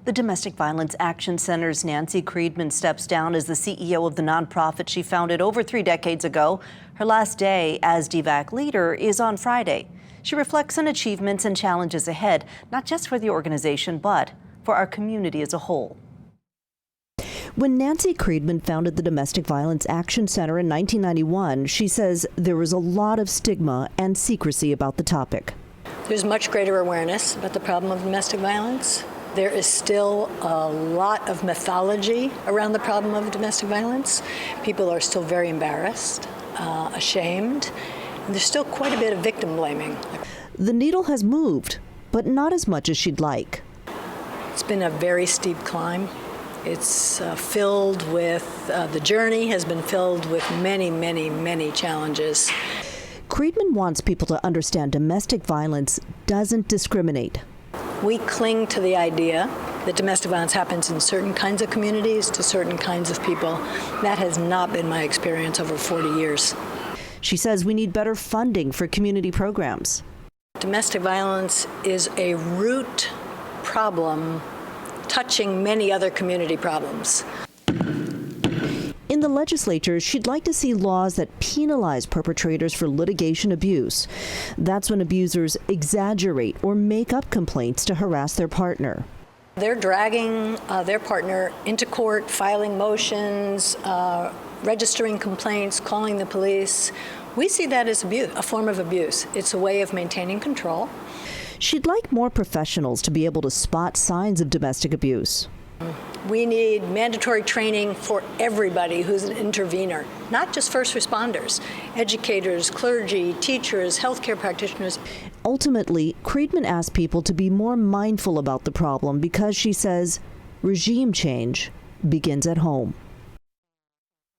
The Domestic Violence Action Center's Nanci Kreidman steps down as the CEO of the nonprofit she founded over 3 decades ago. Her last day as DVAC leader is on Friday. She reflects on achievements and challenges ahead, not just for the organization, but for our community as a whole. When Nanci Kreidman founded the Domestic Violence Action Center in 1991, she says there was a lot of stigma and secrecy about the topic. There's much greater awareness about the problem of domestic violence. There is still a lot of mythology around the problem of domestic violence. People are still very embarrassed, ashamed, and there's still quite a bit of victim blaming. The needle has moved, but not as much as she'd like. It's been a very steep climb. It's filled with, the journey has been filled with many, many, many challenges. Kreidman wants people to understand domestic violence doesn't discriminate. We cling to the idea that domestic violence happens in certain kinds of communities to certain kinds of people. That has not been my experience over 40 years. She says we need better funding for community programs. Domestic violence is a root problem touching many other community problems. In the legislature, she'd like to see laws that penalize perpetrators for litigation abuse. That's when abusers exaggerate or make up complaints to harass their partner. They're dragging their partner into court, filing motions, registering complaints, calling the police. We see that as abuse, a form of abuse. It's a way of maintaining control. She'd like more professionals to be able to spot signs of domestic abuse. We need mandatory training for everybody who's an intervener, not just first responders, educators, clergy, teachers, healthcare practitioners. Ultimately, Kreidman asked people to be more mindful about the problem because she says regime change begins at home.